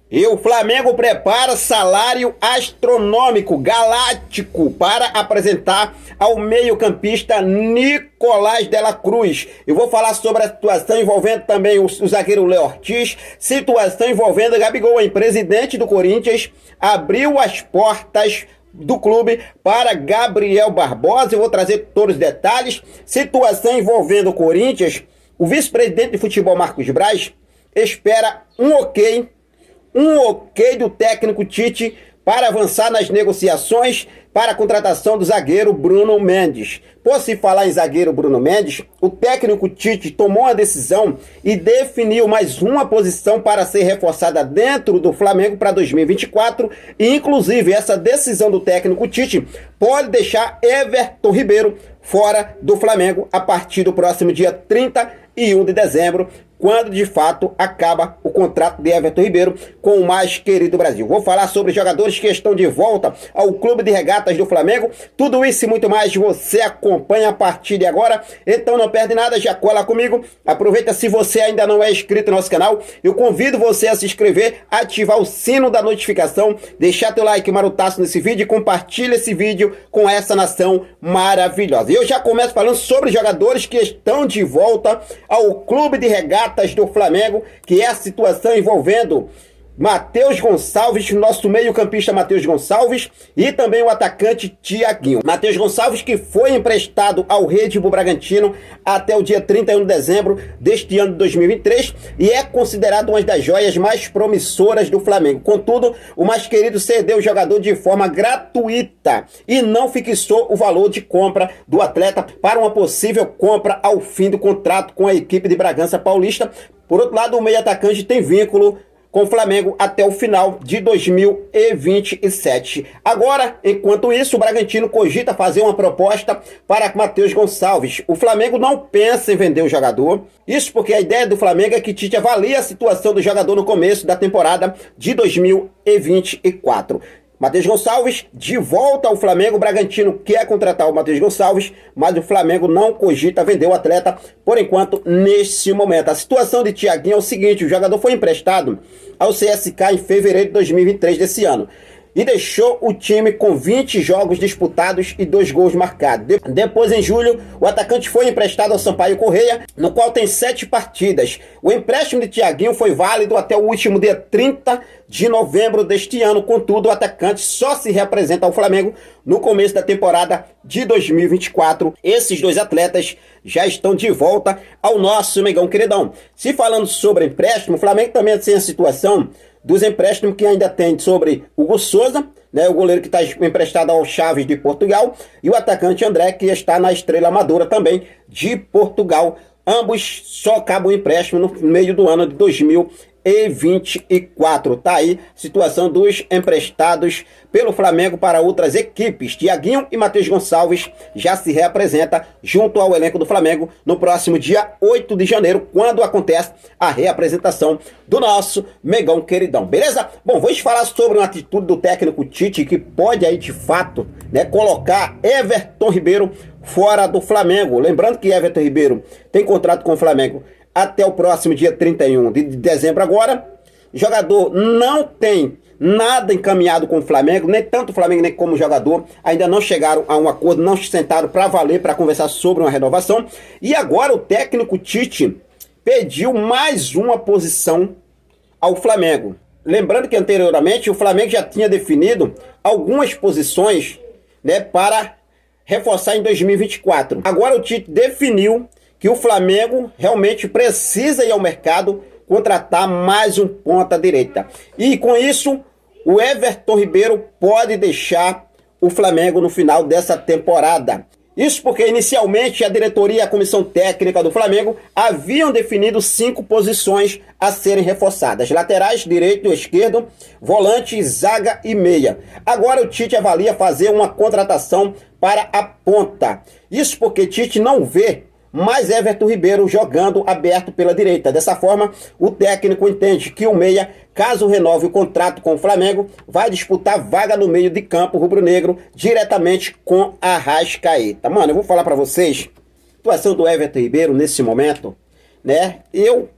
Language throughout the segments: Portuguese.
E o Flamengo prepara salário astronômico, galáctico, para apresentar ao meio-campista Nicolás de la Cruz. Eu vou falar sobre a situação envolvendo também o zagueiro Léo Ortiz, situação envolvendo Gabigol, hein? Presidente do Corinthians abriu as portas do clube para Gabriel Barbosa. Eu vou trazer todos os detalhes. Situação envolvendo o Corinthians, o vice-presidente de futebol Marcos Braz espera um ok do técnico Tite para avançar nas negociações para a contratação do zagueiro Bruno Mendes. Por se falar em zagueiro Bruno Mendes, o técnico Tite tomou a decisão e definiu mais uma posição para ser reforçada dentro do Flamengo para 2024, e inclusive essa decisão do técnico Tite pode deixar Everton Ribeiro fora do Flamengo a partir do próximo dia 31 de dezembro, quando de fato acaba o contrato de Everton Ribeiro com o mais querido Brasil. Vou falar sobre jogadores que estão de volta ao Clube de Regatas do Flamengo. Tudo isso e muito mais você acompanha a partir de agora. Então não perde nada, já cola comigo. Aproveita, se você ainda não é inscrito no nosso canal, eu convido você a se inscrever, ativar o sino da notificação, deixar teu like marutaço nesse vídeo e compartilha esse vídeo com essa nação maravilhosa. Eu já começo falando sobre jogadores que estão de volta ao Clube de Regatas do Flamengo, que é a situação envolvendo Matheus Gonçalves, nosso meio-campista Matheus Gonçalves, e também o atacante Thiaguinho. Matheus Gonçalves, que foi emprestado ao Red Bull Bragantino até o dia 31 de dezembro deste ano de 2023 e é considerado uma das joias mais promissoras do Flamengo. Contudo, o mais querido cedeu o jogador de forma gratuita e não fixou o valor de compra do atleta para uma possível compra ao fim do contrato com a equipe de Bragança Paulista. Por outro lado, o meio-atacante tem vínculo com o Flamengo até o final de 2027. Agora, enquanto isso, o Bragantino cogita fazer uma proposta para Matheus Gonçalves. O Flamengo não pensa em vender o jogador. Isso porque a ideia do Flamengo é que Tite avalie a situação do jogador no começo da temporada de 2024. Matheus Gonçalves de volta ao Flamengo. O Bragantino quer contratar o Matheus Gonçalves, mas o Flamengo não cogita vender o atleta por enquanto neste momento. A situação de Thiaguinho é o seguinte: o jogador foi emprestado ao CSKA em fevereiro de 2023 desse ano e deixou o time com 20 jogos disputados e 2 gols marcados. Depois, em julho, o atacante foi emprestado ao Sampaio Corrêa, no qual tem 7 partidas. O empréstimo de Thiaguinho foi válido até o último dia 30 de novembro deste ano. Contudo, o atacante só se representa ao Flamengo no começo da temporada de 2024. Esses dois atletas já estão de volta ao nosso Mengão queridão. Se falando sobre empréstimo, o Flamengo também tem a situação dos empréstimos que ainda tem sobre Hugo Souza, né, o goleiro que está emprestado ao Chaves de Portugal, e o atacante André, que está na Estrela Amadora também de Portugal. Ambos só acabam o empréstimo no meio do ano de 2024. Tá aí a situação dos emprestados pelo Flamengo para outras equipes. Thiaguinho e Matheus Gonçalves já se representa junto ao elenco do Flamengo no próximo dia 8 de janeiro, quando acontece a reapresentação do nosso Mengão queridão. Beleza? Bom, vou te falar sobre uma atitude do técnico Tite que pode aí de fato, né, colocar Everton Ribeiro fora do Flamengo. Lembrando que Everton Ribeiro tem contrato com o Flamengo até o próximo dia 31 de dezembro agora. O jogador não tem nada encaminhado com o Flamengo, nem tanto o Flamengo nem como o jogador ainda não chegaram a um acordo, não se sentaram para valer, para conversar sobre uma renovação. E agora o técnico Tite pediu mais uma posição ao Flamengo. Lembrando que anteriormente o Flamengo já tinha definido algumas posições, né, para reforçar em 2024. Agora o Tite definiu que o Flamengo realmente precisa ir ao mercado contratar mais um ponta-direita. E com isso, o Everton Ribeiro pode deixar o Flamengo no final dessa temporada. Isso porque inicialmente a diretoria e a comissão técnica do Flamengo haviam definido 5 posições a serem reforçadas: laterais, direito, esquerdo, volante, zaga e meia. Agora o Tite avalia fazer uma contratação para a ponta. Isso porque Tite não vê mais Everton Ribeiro jogando aberto pela direita. Dessa forma, o técnico entende que o meia, caso renove o contrato com o Flamengo, vai disputar vaga no meio de campo rubro-negro diretamente com Arrascaeta. Mano, eu vou falar para vocês, a situação do Everton Ribeiro nesse momento, né? Eu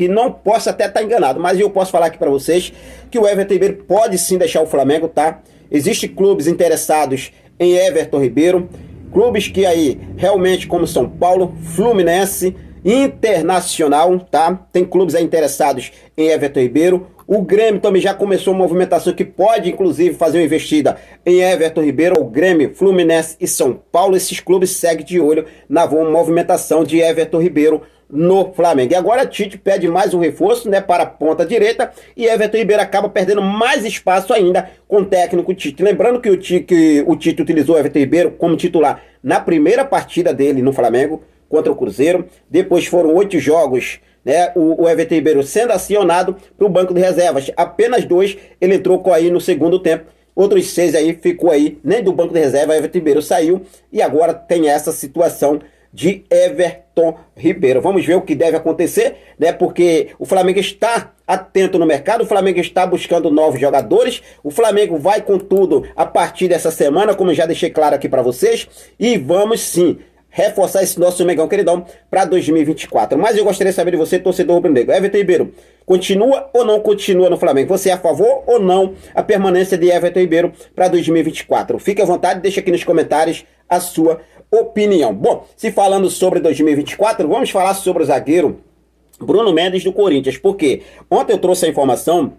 não posso até estar enganado, mas eu posso falar aqui para vocês que o Everton Ribeiro pode sim deixar o Flamengo, tá? Existem clubes interessados em Everton Ribeiro, clubes que aí realmente como São Paulo, Fluminense, Internacional, tá? Tem clubes aí interessados em Everton Ribeiro. O Grêmio também já começou uma movimentação que pode, inclusive, fazer uma investida em Everton Ribeiro. O Grêmio, Fluminense e São Paulo, esses clubes seguem de olho na movimentação de Everton Ribeiro no Flamengo. E agora Tite pede mais um reforço, né, para a ponta direita, e Everton Ribeiro acaba perdendo mais espaço ainda com o técnico Tite. Lembrando que o Tite utilizou o Everton Ribeiro como titular na primeira partida dele no Flamengo, contra o Cruzeiro. Depois foram 8 jogos, né, o Everton Ribeiro sendo acionado para o banco de reservas. Apenas 2 ele entrou aí no segundo tempo. Outros 6 aí ficou aí, nem do banco de reserva. Everton Ribeiro saiu e agora tem essa situação de Everton Ribeiro. Vamos ver o que deve acontecer, né? Porque o Flamengo está atento no mercado, o Flamengo está buscando novos jogadores, o Flamengo vai com tudo a partir dessa semana, como eu já deixei claro aqui para vocês, e vamos sim reforçar esse nosso Mengão queridão para 2024. Mas eu gostaria de saber de você, torcedor rubro-negro. Everton Ribeiro, continua ou não continua no Flamengo? Você é a favor ou não a permanência de Everton Ribeiro para 2024? Fique à vontade, deixa aqui nos comentários a sua opinião. Bom, se falando sobre 2024, vamos falar sobre o zagueiro Bruno Mendes do Corinthians. Porque ontem eu trouxe a informação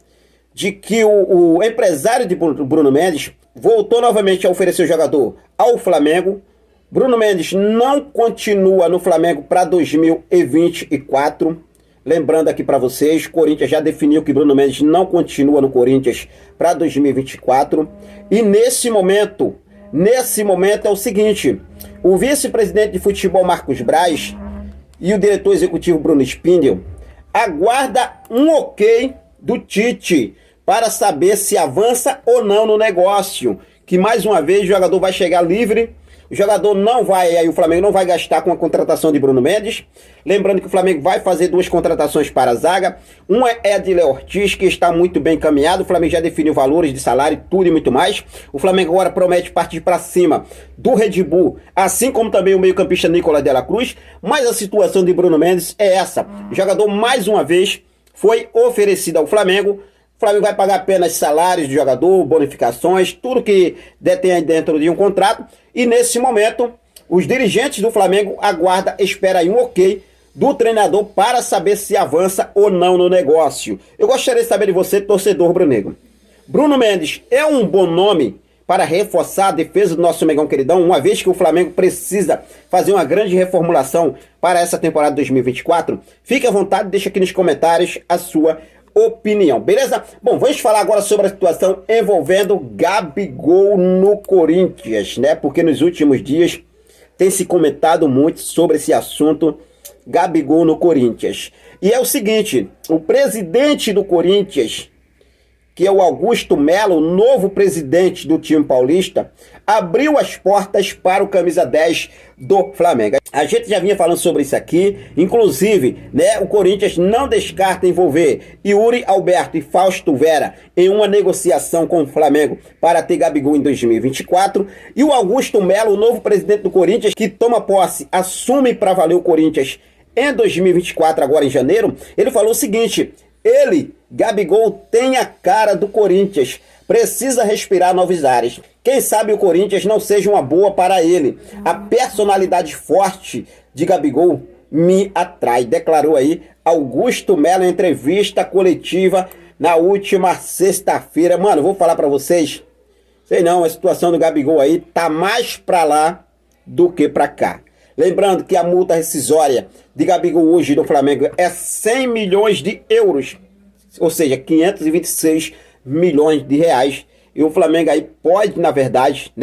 de que o empresário de Bruno Mendes voltou novamente a oferecer o jogador ao Flamengo. Bruno Mendes não continua no Flamengo para 2024. Lembrando aqui para vocês, o Corinthians já definiu que Bruno Mendes não continua no Corinthians para 2024. E nesse momento é o seguinte: o vice-presidente de futebol Marcos Braz e o diretor executivo Bruno Spindel aguarda um ok do Tite para saber se avança ou não no negócio. Que mais uma vez o jogador vai chegar livre. O jogador não vai, aí o Flamengo não vai gastar com a contratação de Bruno Mendes. Lembrando que o Flamengo vai fazer 2 contratações para a zaga. Uma é de Léo Ortiz, que está muito bem encaminhado. O Flamengo já definiu valores de salário, tudo e muito mais. O Flamengo agora promete partir para cima do Red Bull, assim como também o meio-campista Nicolás de la Cruz. Mas a situação de Bruno Mendes é essa. O jogador, mais uma vez, foi oferecido ao Flamengo. O Flamengo vai pagar apenas salários de jogador, bonificações, tudo que detém dentro de um contrato. E nesse momento, os dirigentes do Flamengo esperam aí um ok do treinador para saber se avança ou não no negócio. Eu gostaria de saber de você, torcedor rubro-negro. Bruno Mendes é um bom nome para reforçar a defesa do nosso Mengão queridão, uma vez que o Flamengo precisa fazer uma grande reformulação para essa temporada 2024? Fique à vontade, deixa aqui nos comentários a sua opinião, beleza? Bom, vamos falar agora sobre a situação envolvendo Gabigol no Corinthians, né? Porque nos últimos dias tem se comentado muito sobre esse assunto, Gabigol no Corinthians. E é o seguinte, o presidente do Corinthians, que é o Augusto Melo, novo presidente do time paulista, abriu as portas para o camisa 10 do Flamengo. A gente já vinha falando sobre isso aqui, inclusive, né, o Corinthians não descarta envolver Yuri Alberto e Fausto Vera em uma negociação com o Flamengo para ter Gabigol em 2024. E o Augusto Melo, o novo presidente do Corinthians, que toma posse, assume para valer o Corinthians em 2024, agora em janeiro, ele falou o seguinte: Gabigol, tem a cara do Corinthians, precisa respirar novos ares. Quem sabe o Corinthians não seja uma boa para ele. A personalidade forte de Gabigol me atrai, declarou aí Augusto Melo em entrevista coletiva na última sexta-feira. Mano, vou falar para vocês, sei não, a situação do Gabigol aí tá mais para lá do que para cá. Lembrando que a multa rescisória de Gabigol hoje no Flamengo é 100 milhões de euros, ou seja, 526 milhões de reais. E o Flamengo aí pode, na verdade,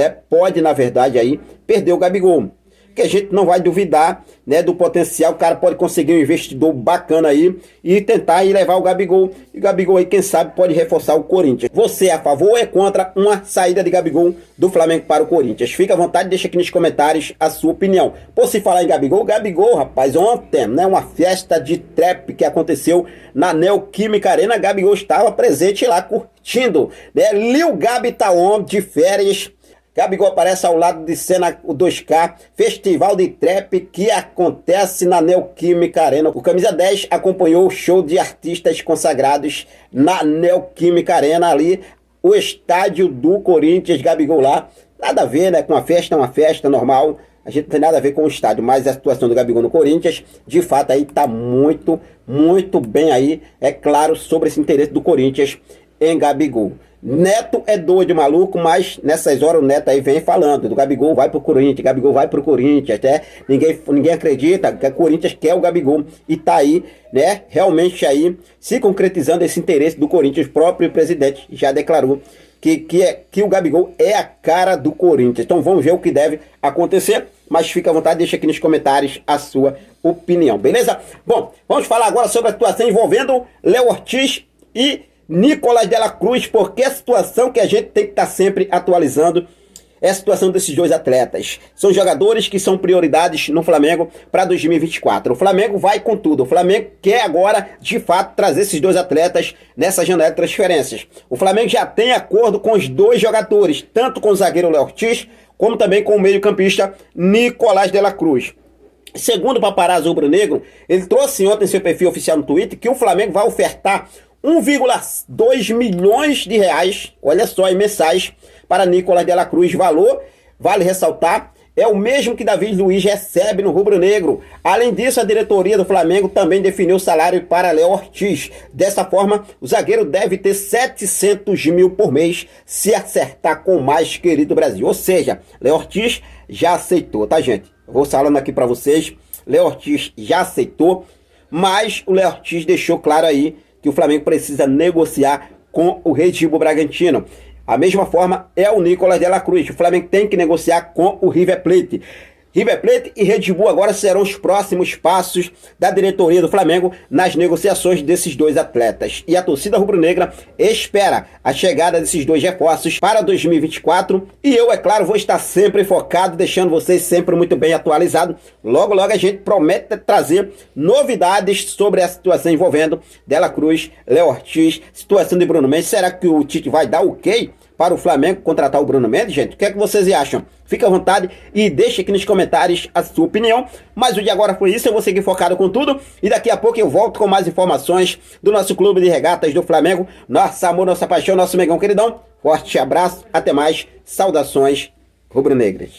aí perder o Gabigol. Que a gente não vai duvidar, né, do potencial. O cara pode conseguir um investidor bacana aí e tentar aí levar o Gabigol. E o Gabigol aí, quem sabe, pode reforçar o Corinthians. Você é a favor ou é contra uma saída de Gabigol do Flamengo para o Corinthians? Fica à vontade, deixa aqui nos comentários a sua opinião. Por se falar em Gabigol, rapaz, ontem, né, uma festa de trap que aconteceu na Neoquímica Arena, Gabigol estava presente lá curtindo, né? Lil Gabi tá on de férias Gabigol aparece ao lado de cena o 2K, festival de trap que acontece na Neoquímica Arena. O Camisa 10 acompanhou o show de artistas consagrados na Neoquímica Arena, ali o estádio do Corinthians. Gabigol lá, nada a ver, né, com a festa, é uma festa normal. A gente não tem nada a ver com o estádio, mas a situação do Gabigol no Corinthians, de fato, aí tá muito bem aí, é claro, sobre esse interesse do Corinthians em Gabigol. Neto é doido, maluco, mas nessas horas o Neto aí vem falando do Gabigol vai pro Corinthians, Gabigol vai pro Corinthians, até ninguém acredita que o Corinthians quer o Gabigol e tá aí, né, realmente aí se concretizando esse interesse do Corinthians. O próprio presidente já declarou que o Gabigol é a cara do Corinthians. Então vamos ver o que deve acontecer, mas fica à vontade, deixa aqui nos comentários a sua opinião, beleza? Bom, vamos falar agora sobre a situação envolvendo Léo Ortiz e Nicolás de la Cruz, porque a situação que a gente tem que estar sempre atualizando é a situação desses dois atletas. São jogadores que são prioridades no Flamengo para 2024. O Flamengo vai com tudo. O Flamengo quer agora, de fato, trazer esses dois atletas nessa janela de transferências. O Flamengo já tem acordo com os dois jogadores, tanto com o zagueiro Léo Ortiz, como também com o meio-campista Nicolás de la Cruz. Segundo o paparazzo rubro-negro, ele trouxe ontem em seu perfil oficial no Twitter que o Flamengo vai ofertar 1,2 milhões de reais, olha só, em mensais, para Nicolás de la Cruz. Valor, vale ressaltar, é o mesmo que David Luiz recebe no rubro-negro. Além disso, a diretoria do Flamengo também definiu o salário para Léo Ortiz. Dessa forma, o zagueiro deve ter 700 mil por mês se acertar com o mais querido Brasil. Ou seja, Léo Ortiz já aceitou, tá, gente? Eu vou falando aqui para vocês, Léo Ortiz já aceitou, mas o Léo Ortiz deixou claro aí que o Flamengo precisa negociar com o Red Bull Bragantino. A mesma forma é o Nicolás de la Cruz. O Flamengo tem que negociar com o River Plate. River Plate e Red Bull agora serão os próximos passos da diretoria do Flamengo nas negociações desses dois atletas. E a torcida rubro-negra espera a chegada desses dois reforços para 2024. E eu, é claro, vou estar sempre focado, deixando vocês sempre muito bem atualizados. Logo, logo a gente promete trazer novidades sobre a situação envolvendo De la Cruz, Léo Ortiz, situação de Bruno Mendes. Será que o Tite vai dar o ok para o Flamengo contratar o Bruno Mendes, gente? O que é que vocês acham? Fique à vontade e deixe aqui nos comentários a sua opinião. Mas o de agora foi isso, eu vou seguir focado com tudo e daqui a pouco eu volto com mais informações do nosso clube de regatas do Flamengo. Nosso amor, nossa paixão, nosso Megão queridão. Forte abraço, até mais, saudações rubro-negras.